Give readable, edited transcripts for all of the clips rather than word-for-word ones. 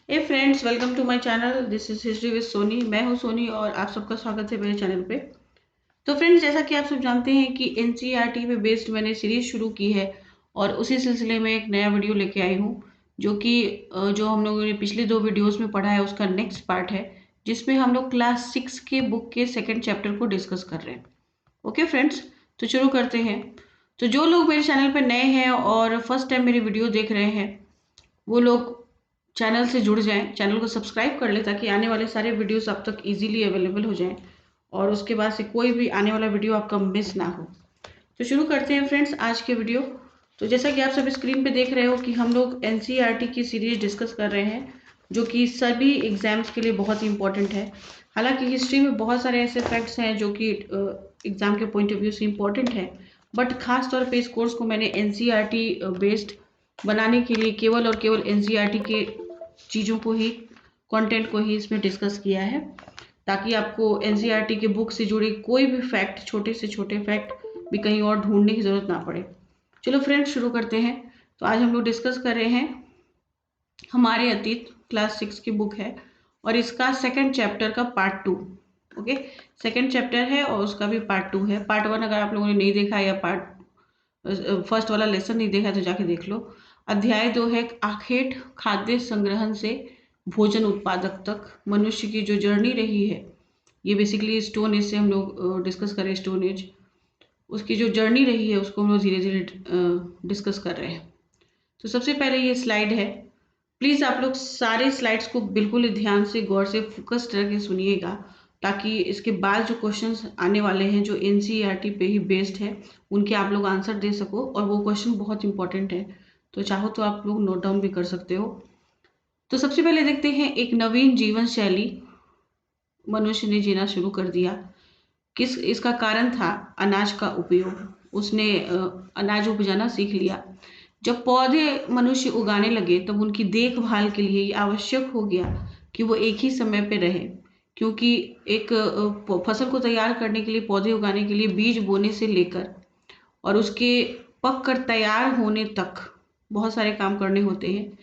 Hey friends, welcome to my channel. This is history with Soni. मैं हूं सोनी और आप सबका स्वागत है मेरे चैनल पे। तो फ्रेंड्स, जैसा कि आप सब जानते हैं कि एनसीईआरटी पे बेस्ड मैंने सीरीज शुरू की है और उसी सिलसिले में एक नया वीडियो लेके आई हूं जो कि जो हम लोगों ने पिछले दो वीडियोस में पढ़ा है उसका नेक्स्ट पार्ट है, जिसमें हम लोग क्लास 6 के बुक के सेकेंड चैप्टर को डिस्कस कर रहे हैं। ओके फ्रेंड्स, तो शुरू करते हैं। तो जो लोग मेरे चैनल पर नए हैं और फर्स्ट टाइम मेरी वीडियो देख रहे हैं वो लोग चैनल से जुड़ जाएं, चैनल को सब्सक्राइब कर लें ताकि आने वाले सारे वीडियोस आप तक इजीली अवेलेबल हो जाएं और उसके बाद से कोई भी आने वाला वीडियो आपका मिस ना हो। तो शुरू करते हैं फ्रेंड्स आज के वीडियो। तो जैसा कि आप सब स्क्रीन पे देख रहे हो कि हम लोग एनसीईआरटी की सीरीज डिस्कस कर रहे हैं जो कि सभी एग्जाम्स के लिए बहुत ही इंपॉर्टेंट है। हालांकि हिस्ट्री में बहुत सारे ऐसे फैक्ट्स हैं जो कि एग्जाम के पॉइंट ऑफ व्यू से इम्पोर्टेंट है, बट खास तौर पे इस कोर्स को मैंने एनसीईआरटी बेस्ड बनाने के लिए केवल और केवल एनसीईआरटी के चीज़ों को ही, कंटेंट को ही इसमें डिस्कस किया है ताकि आपको एनसीईआरटी के बुक से जुड़े कोई भी फैक्ट, छोटे से छोटे फैक्ट भी कहीं और ढूंढने की जरूरत ना पड़े। चलो फ्रेंड्स शुरू करते हैं। तो आज हम लोग डिस्कस कर रहे हैं हमारे अतीत, क्लास 6 की बुक है और इसका सेकंड चैप्टर का पार्ट 2। ओके, सेकंड चैप्टर है और उसका भी पार्ट 2 है। पार्ट 1 अगर आप लोगों ने नहीं देखा या पार्ट फर्स्ट वाला लेसन नहीं देखा तो जाके देख लो। अध्याय 2 है आखेट खाद्य संग्रहण से भोजन उत्पादक तक मनुष्य की जो जर्नी रही है। ये बेसिकली स्टोन एज से हम लोग डिस्कस करें, स्टोन एज उसकी जो जर्नी रही है उसको हम लोग धीरे धीरे डिस्कस कर रहे हैं। तो सबसे पहले ये स्लाइड है। प्लीज़ आप लोग सारे स्लाइड्स को बिल्कुल ध्यान से, गौर से, फोकस्ड रह के सुनिएगा ताकि इसके बाद जो क्वेश्चंस आने वाले हैं जो एनसीईआरटी पे ही बेस्ड है उनके आप लोग आंसर दे सको, और वो क्वेश्चन बहुत इंपॉर्टेंट है। तो चाहो तो आप लोग नोट डाउन भी कर सकते हो। तो सबसे पहले देखते हैं, एक नवीन जीवन शैली मनुष्य ने जीना शुरू कर दिया। किस इसका कारण था? अनाज का उपयोग। उसने अनाज उपजाना सीख लिया। जब पौधे मनुष्य उगाने लगे तब उनकी देखभाल के लिए ये आवश्यक हो गया कि वो एक ही समय पे रहे, क्योंकि एक फसल को तैयार करने के लिए, पौधे उगाने के लिए बीज बोने से लेकर और उसके पक कर तैयार होने तक बहुत सारे काम करने होते हैं।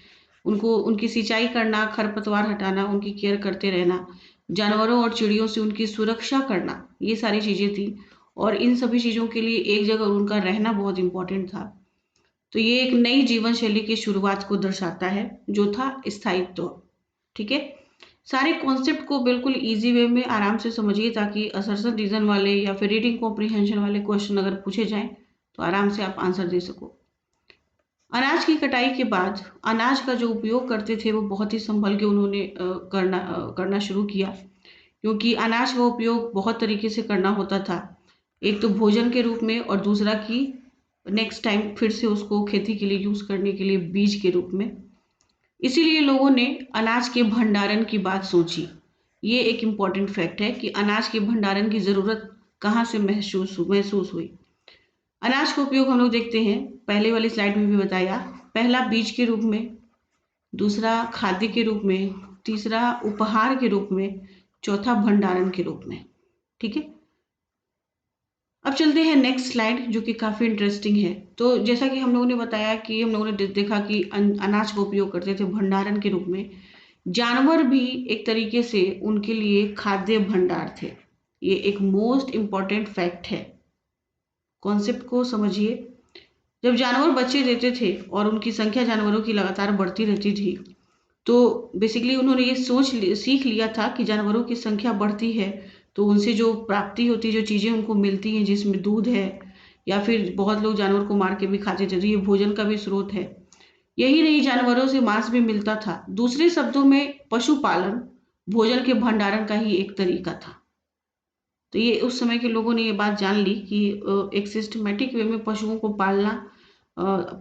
उनको, उनकी सिंचाई करना, खरपतवार हटाना, उनकी केयर करते रहना, जानवरों और चिड़ियों से उनकी सुरक्षा करना, ये सारी चीज़ें थी। और इन सभी चीज़ों के लिए एक जगह उनका रहना बहुत इंपॉर्टेंट था। तो ये एक नई जीवन शैली की शुरुआत को दर्शाता है जो था स्थायित्व। ठीक है, सारे कॉन्सेप्ट को बिल्कुल इजी वे में आराम से समझिए ताकि असर्शन रीजन वाले या फिर रीडिंग कॉम्प्रिहेंशन वाले क्वेश्चन अगर पूछे जाएं तो आराम से आप आंसर दे सको। अनाज की कटाई के बाद अनाज का जो उपयोग करते थे वो बहुत ही संभल के उन्होंने करना शुरू किया, क्योंकि अनाज का उपयोग बहुत तरीके से करना होता था। एक तो भोजन के रूप में और दूसरा कि नेक्स्ट टाइम फिर से उसको खेती के लिए यूज करने के लिए बीज के रूप में। इसीलिए लोगों ने अनाज के भंडारण की बात सोची। ये एक इम्पॉर्टेंट फैक्ट है कि अनाज के भंडारण की जरूरत कहाँ से महसूस हुई। अनाज का उपयोग हम लोग देखते हैं, पहले वाली स्लाइड में भी बताया। पहला बीज के रूप में, दूसरा खाद्य के रूप में, तीसरा उपहार के रूप में, चौथा भंडारण के रूप में। ठीक है, अब चलते हैं नेक्स्ट स्लाइड जो कि काफ़ी इंटरेस्टिंग है। तो जैसा कि हम लोगों ने बताया कि हम लोगों ने देखा कि अनाज का उपयोग करते थे भंडारण के रूप में। जानवर भी एक तरीके से उनके लिए खाद्य भंडार थे। ये एक मोस्ट इम्पॉर्टेंट फैक्ट है, कॉन्सेप्ट को समझिए। जब जानवर बच्चे देते थे और उनकी संख्या जानवरों की लगातार बढ़ती रहती थी तो बेसिकली उन्होंने ये सीख लिया था कि जानवरों की संख्या बढ़ती है तो उनसे जो प्राप्ति होती है, जो चीज़ें उनको मिलती हैं, जिसमें दूध है या फिर बहुत लोग जानवर को मार के भी खाते थे, तो ये भोजन का भी स्रोत है। यही नहीं, जानवरों से मांस भी मिलता था। दूसरे शब्दों में पशुपालन भोजन के भंडारण का ही एक तरीका था। तो ये उस समय के लोगों ने ये बात जान ली कि एक सिस्टमेटिक वे में पशुओं को पालना,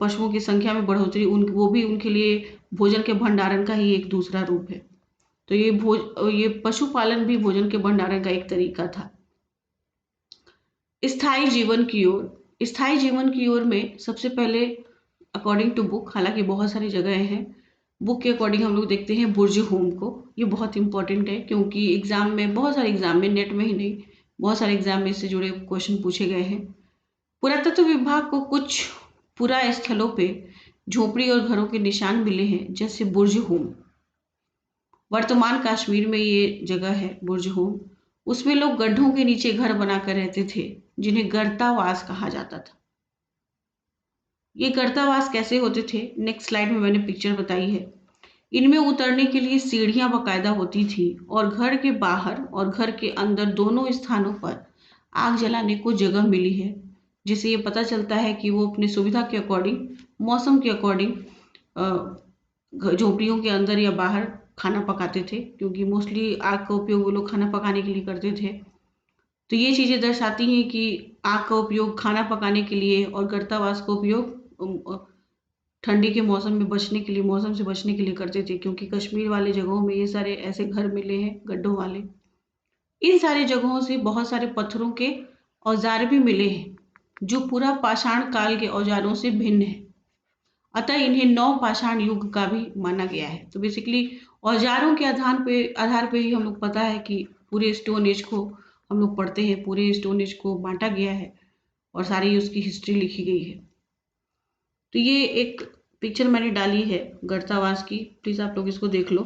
पशुओं की संख्या में बढ़ोतरी, वो भी उनके लिए भोजन के भंडारण का ही एक दूसरा रूप है। तो ये पशुपालन भी भोजन के भंडारण का एक तरीका था। स्थायी जीवन की ओर, स्थायी जीवन की ओर में सबसे पहले अकॉर्डिंग टू बुक, हालांकि बहुत सारी जगह हैं, बुक के अकॉर्डिंग हम लोग देखते हैं बुर्ज होम को। ये बहुत इंपॉर्टेंट है क्योंकि एग्जाम में, बहुत सारे एग्जाम में, नेट में ही नहीं, बहुत सारे एग्जाम में इससे जुड़े क्वेश्चन पूछे गए हैं। पुरातत्व विभाग को कुछ पुरा स्थलों पे झोपड़ी और घरों के निशान मिले हैं, जैसे बुर्ज होम। वर्तमान कश्मीर में ये जगह है बुर्ज होम। उसमें लोग गड्ढों के नीचे घर बनाकर रहते थे, जिन्हें गर्तावास कहा जाता था। ये गर्तावास कैसे होते थे, नेक्स्ट स्लाइड में मैंने पिक्चर बताई है। इनमें उतरने के लिए सीढ़ियां बाकायदा होती थी और घर के बाहर और घर के अंदर दोनों स्थानों पर आग जलाने को जगह मिली है, जिससे ये पता चलता है कि वो अपनी सुविधा के अकॉर्डिंग, मौसम के अकॉर्डिंग झोपड़ियों के अंदर या बाहर खाना पकाते थे, क्योंकि मोस्टली आग का उपयोग वो लोग खाना पकाने के लिए करते थे। तो ये चीज़ें दर्शाती हैं कि आग का उपयोग खाना पकाने के लिए और गर्तावास का उपयोग ठंडी के मौसम में बचने के लिए, मौसम से बचने के लिए करते थे, क्योंकि कश्मीर वाले जगहों में ये सारे ऐसे घर मिले हैं गड्ढों वाले। इन सारी जगहों से बहुत सारे पत्थरों के औजार भी मिले हैं, जो पूरा पाषाण काल के औजारों से भिन्न है। अतः इन्हें नव पाषाण युग का भी माना गया है। तो बेसिकली औजारों के आधार पे ही हम लोग पता है कि पूरे स्टोन एज को हम लोग पढ़ते हैं, पूरे स्टोन एज को बांटा गया है और सारी उसकी हिस्ट्री लिखी गई है। तो ये एक पिक्चर मैंने डाली है गर्तावास की, प्लीज आप लोग इसको देख लो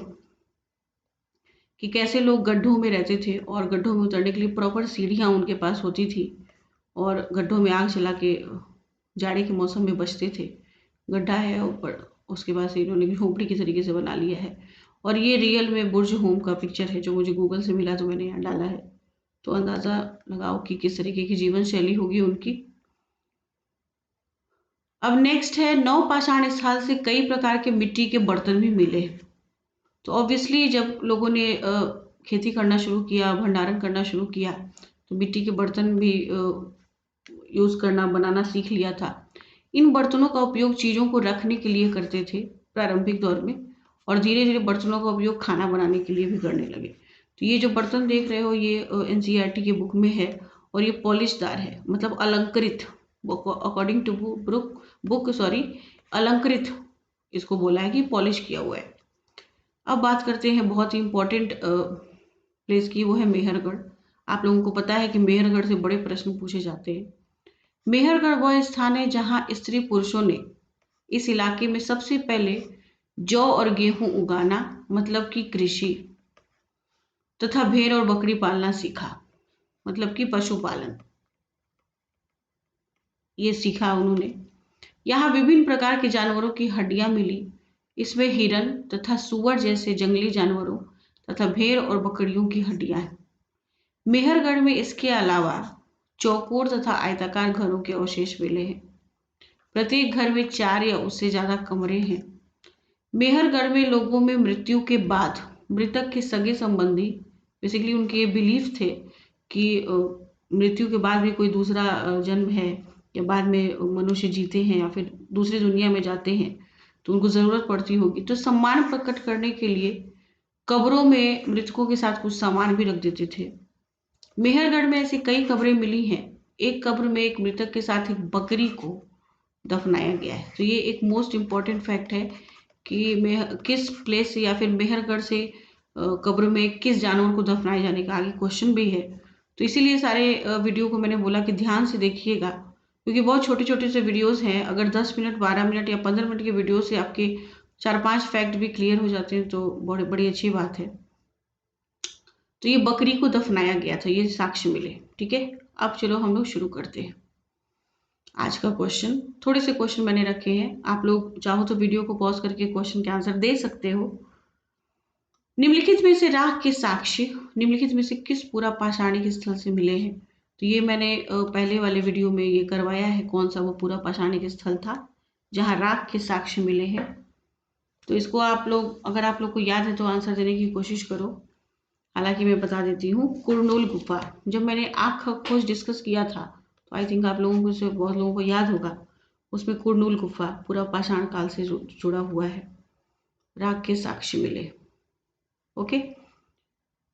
कि कैसे लोग गड्ढों में रहते थे और गड्ढों में उतरने के लिए प्रॉपर सीढ़ियाँ उनके पास होती थी और गड्ढों में आग जला के जाड़े के मौसम में बचते थे। गड्ढा है ऊपर, उसके बाद से इन्होंने झोपड़ी के तरीके से बना लिया है। और ये रियल में बुर्ज होम का पिक्चर है जो मुझे गूगल से मिला, तो मैंने यहाँ डाला है। तो अंदाज़ा लगाओ कि किस तरीके की जीवन शैली होगी उनकी। अब नेक्स्ट है, नव पाषाण स्थल से कई प्रकार के मिट्टी के बर्तन भी मिले। तो ऑब्वियसली जब लोगों ने खेती करना शुरू किया, भंडारण करना शुरू किया, तो मिट्टी के बर्तन भी यूज़ करना, बनाना सीख लिया था। इन बर्तनों का उपयोग चीज़ों को रखने के लिए करते थे प्रारंभिक दौर में, और धीरे धीरे बर्तनों का उपयोग खाना बनाने के लिए भी करने लगे। तो ये जो बर्तन देख रहे हो ये एनसीईआरटी के बुक में है, और ये पॉलिशदार है, मतलब अलंकृत, अकॉर्डिंग टू बुक अलंकृत इसको बोला है कि पॉलिश किया हुआ है। अब बात करते हैं बहुत ही इंपॉर्टेंट प्लेस की, वो है मेहरगढ़। आप लोगों को पता है कि मेहरगढ़ से बड़े प्रश्न पूछे जाते हैं। मेहरगढ़ वह स्थान है जहां स्त्री पुरुषों ने इस इलाके में सबसे पहले जौ और गेहूं उगाना, मतलब कि कृषि, तथा भेड़ और बकरी पालना सीखा, मतलब कि पशुपालन, ये सीखा उन्होंने। यहाँ विभिन्न प्रकार के जानवरों की हड्डियां मिली। इसमें हिरन तथा सुअर जैसे जंगली जानवरों तथा भेड़ और बकरियों की हड्डियां हैं। मेहरगढ़ में इसके अलावा चौकोर तथा आयताकार घरों के अवशेष मिले हैं। प्रत्येक घर में 4 या उससे ज्यादा कमरे हैं। मेहरगढ़ में लोगों में मृत्यु के बाद मृतक के सगे संबंधी, बेसिकली उनके ये बिलीफ थे कि मृत्यु के बाद भी कोई दूसरा जन्म है, या बाद में मनुष्य जीते हैं या फिर दूसरी दुनिया में जाते हैं तो उनको ज़रूरत पड़ती होगी, तो सम्मान प्रकट करने के लिए कब्रों में मृतकों के साथ कुछ सामान भी रख देते थे। मेहरगढ़ में ऐसी कई कब्रें मिली हैं। एक कब्र में एक मृतक के साथ एक बकरी को दफनाया गया है। तो ये एक मोस्ट इम्पॉर्टेंट फैक्ट है कि किस प्लेस से या फिर मेहरगढ़ से कब्र में किस जानवर को दफनाए जाने का आगे क्वेश्चन भी है। तो इसीलिए सारे वीडियो को मैंने बोला कि ध्यान से देखिएगा, क्योंकि बहुत छोटे छोटे से वीडियोस हैं। अगर 10 मिनट, 12 मिनट या 15 मिनट के वीडियो से आपके 4-5 फैक्ट भी क्लियर हो जाते हैं तो बड़ी अच्छी बात है। तो ये बकरी को दफनाया गया था, ये साक्ष्य मिले। ठीक है, अब चलो हम लोग शुरू करते हैं आज का क्वेश्चन। थोड़े से क्वेश्चन मैंने रखे हैं, आप लोग चाहो तो वीडियो को पॉज करके क्वेश्चन के आंसर दे सकते हो। निम्नलिखित में से राख के साक्ष्य निम्नलिखित में से किस पूरा पाषाणिक स्थल से मिले हैं? तो ये मैंने पहले वाले वीडियो में ये करवाया है, कौन सा वो पूरा पाषाणिक स्थल था जहां राख के साक्ष्य मिले हैं। तो इसको आप लोग, अगर आप लोग को याद है तो आंसर देने की कोशिश करो। हालांकि मैं बता देती हूँ, कुरनूल गुफा। जब मैंने आग का खोज डिस्कस किया था तो आई थिंक आप लोगों को से बहुत लोगों को याद होगा, उसमें कुरनूल गुफा पूरा पाषाण काल से जुड़ा हुआ है। राख के साक्ष्य मिले। ओके,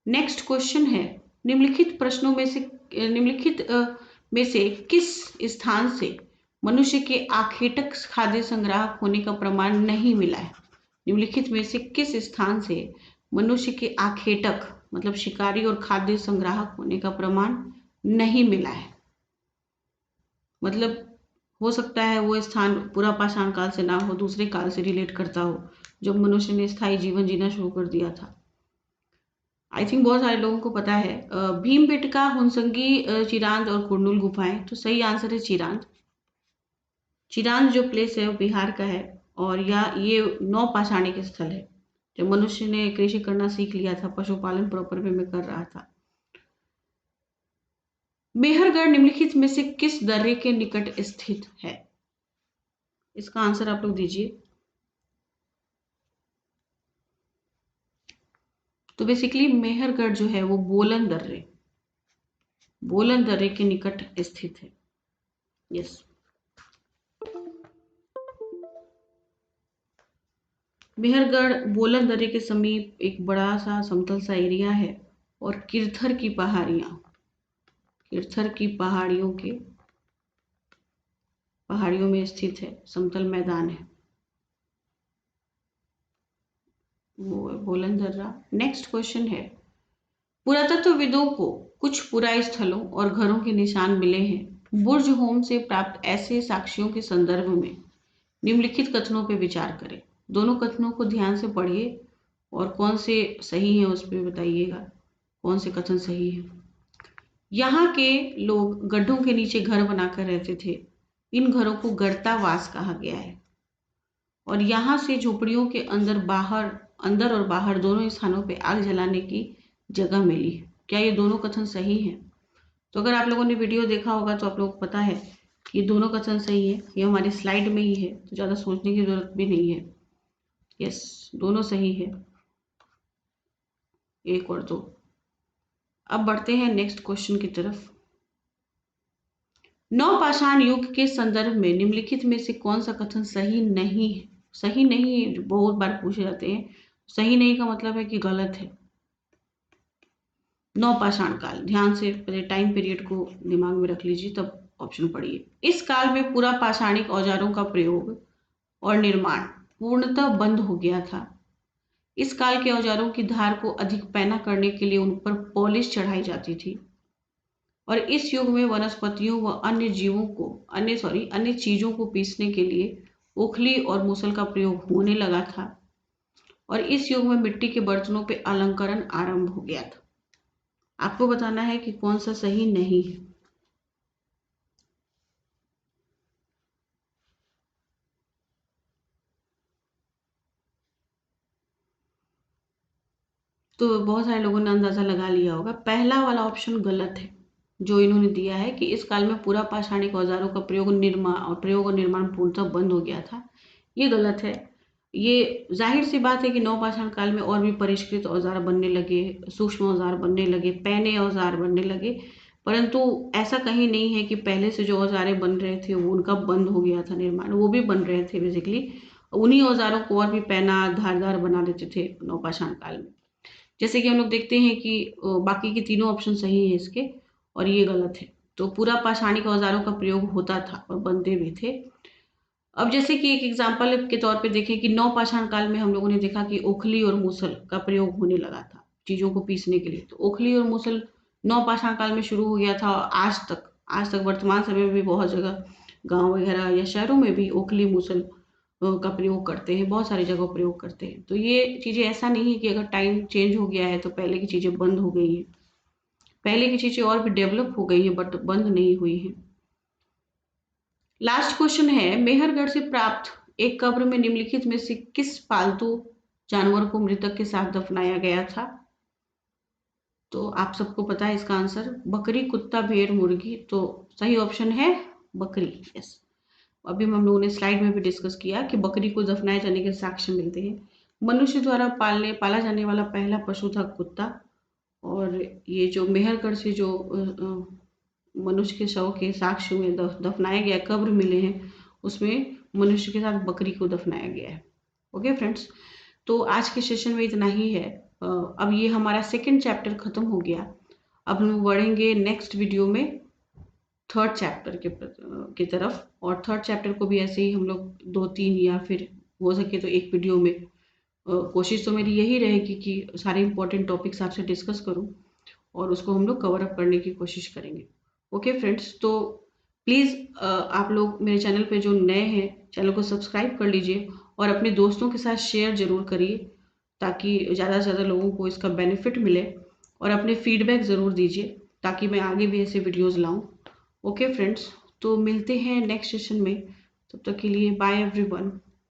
नेक्स्ट क्वेश्चन है, निम्नलिखित में से किस स्थान से मनुष्य के आखेटक खाद्य संग्राहक होने का प्रमाण नहीं मिला है? निम्नलिखित में से किस स्थान से मनुष्य के आखेटक, मतलब शिकारी और खाद्य संग्राहक होने का प्रमाण नहीं मिला है? मतलब हो सकता है वो स्थान पूरा पाषाण काल से ना हो, दूसरे काल से रिलेट करता हो, जब मनुष्य ने स्थायी जीवन जीना शुरू कर दिया था। आई थिंक बहुत सारे लोगों को पता है। भीमबेटका, हुनसंगी, चिरांद और कुरनूल गुफाएं। तो सही आंसर है चिरांद। चिरांद जो प्लेस है वो बिहार का है और ये 9 पाषाणिक स्थल है। जब मनुष्य ने कृषि करना सीख लिया था, पशुपालन प्रॉपर वे में कर रहा था। मेहरगढ़ निम्नलिखित में से किस दर्रे के निकट स्थित है? इसका आंसर आप लोग दीजिए। तो बेसिकली मेहरगढ़ जो है वो बोलन दर्रे के निकट स्थित है। यस। मेहरगढ़ बोलन दर्रे के समीप एक बड़ा सा समतल सा एरिया है और किरथर की पहाड़ियों में स्थित है, समतल मैदान है वो बोलन दर्रा। नेक्स्ट क्वेश्चन है, पुरातत्वविदों को कुछ पुराई स्थलों और घरों के निशान मिले हैं। बुर्ज होम से प्राप्त ऐसे साक्ष्यों के संदर्भ में निम्नलिखित कथनों पर विचार करें। दोनों कथनों को ध्यान से पढ़िए और कौन से सही है उस पर बताइएगा, कौन से कथन सही है। यहाँ के लोग गड्ढों के नीचे घर बनाकर रहते थे। इन घरों को गर्तावास कहा गया है और यहाँ से झोपड़ियों के अंदर और बाहर दोनों स्थानों पे आग जलाने की जगह मिली है। क्या ये दोनों कथन सही है? तो अगर आप लोगों ने वीडियो देखा होगा तो आप लोगों को पता है कि ये दोनों कथन सही है। ये हमारी स्लाइड में ही है तो ज़्यादा सोचने की जरूरत भी नहीं है। यस, दोनों सही है, 1 और 2। अब बढ़ते हैं नेक्स्ट क्वेश्चन की तरफ। नवपाषाण युग के संदर्भ में निम्नलिखित में से कौन सा कथन सही नहीं है? सही नहीं बहुत बार पूछे जाते हैं। सही नहीं का मतलब है कि गलत है। नवपाषाण काल, ध्यान से पहले टाइम पीरियड को दिमाग में रख लीजिए तब ऑप्शन पढ़िए। इस काल में पूरा पाषाणिक औजारों का प्रयोग और निर्माण पूर्णतः बंद हो गया था। इस काल के औजारों की धार को अधिक पैना करने के लिए उन पर पॉलिश चढ़ाई जाती थी और इस युग में वनस्पतियों व अन्य चीजों को पीसने के लिए ओखली और मूसल का प्रयोग होने लगा था और इस युग में मिट्टी के बर्तनों पे अलंकरण आरंभ हो गया था। आपको बताना है कि कौन सा सही नहीं है। तो बहुत सारे लोगों ने अंदाजा लगा लिया होगा। पहला वाला ऑप्शन गलत है जो इन्होंने दिया है कि इस काल में पूरा पाषाणिक औजारों का प्रयोग और निर्माण पूर्णतः बंद हो गया था। ये गलत है। ये जाहिर सी बात है कि नवपाषाण काल में और भी परिष्कृत औजार बनने लगे, सूक्ष्म औजार बनने लगे, पैने औजार बनने लगे, परंतु ऐसा कहीं नहीं है कि पहले से जो औजारें बन रहे थे वो उनका बंद हो गया था निर्माण। वो भी बन रहे थे बेसिकली। उन्हीं औजारों को और भी पैना धारदार बना देते थे नवपाषाण काल में। जैसे कि हम लोग देखते हैं कि बाकी के तीनों ऑप्शन सही है इसके और ये गलत है। तो पूरा पाषाणिक औजारों का प्रयोग होता था और बनते भी थे। अब जैसे कि एक एग्जाम्पल के तौर पे देखें कि नवपाषाण काल में हम लोगों ने देखा कि ओखली और मूसल का प्रयोग होने लगा था चीजों को पीसने के लिए। तो ओखली और मूसल नवपाषाण काल में शुरू हो गया था और आज तक वर्तमान समय में भी बहुत जगह गांव वगैरह या शहरों में भी ओखली मूसल का प्रयोग करते हैं, बहुत सारी जगह प्रयोग करते हैं। तो ये चीजें ऐसा नहीं है कि अगर टाइम चेंज हो गया है तो पहले की चीजें बंद हो गई हैं। पहले की चीजें और भी डेवलप हो गई हैं बट बंद नहीं हुई हैं। लास्ट क्वेश्चन है, मेहरगढ़ से प्राप्त एक कब्र में निम्नलिखित में से किस पालतू जानवर को मृतक के साथ दफनाया गया था? तो आप सबको पता है इसका आंसर, बकरी, कुत्ता, भेड़, मुर्गी। तो सही ऑप्शन है बकरी। यस। अभी हम लोगों ने स्लाइड में भी डिस्कस किया कि बकरी को दफनाए जाने के साक्ष्य मिलते हैं। मनुष्य द्वारा पाला जाने वाला पहला पशु था कुत्ता और ये जो मेहरगढ़ से जो मनुष्य के शव के साक्ष्य में दफनाया गया कब्र मिले हैं उसमें मनुष्य के साथ बकरी को दफनाया गया है। ओके फ्रेंड्स, तो आज के सेशन में इतना ही है। अब ये हमारा सेकंड चैप्टर खत्म हो गया। अब हम बढ़ेंगे नेक्स्ट वीडियो में थर्ड चैप्टर की तरफ और थर्ड चैप्टर को भी ऐसे ही हम लोग 2-3 या फिर हो सके तो एक वीडियो में कोशिश तो मेरी यही रहेगी कि सारे इंपॉर्टेंट टॉपिक्स आपसे डिस्कस करूं और उसको हम लोग कवर अप करने की कोशिश करेंगे। ओके फ्रेंड्स, तो प्लीज़ आप लोग मेरे चैनल पे जो नए हैं चैनल को सब्सक्राइब कर लीजिए और अपने दोस्तों के साथ शेयर जरूर करिए ताकि ज़्यादा से ज़्यादा लोगों को इसका बेनिफिट मिले। और अपने फीडबैक ज़रूर दीजिए ताकि मैं आगे भी ऐसे वीडियोज़ लाऊँ। ओके फ्रेंड्स, तो मिलते हैं नेक्स्ट सेशन में। तब तक के लिए बाय एवरीवन।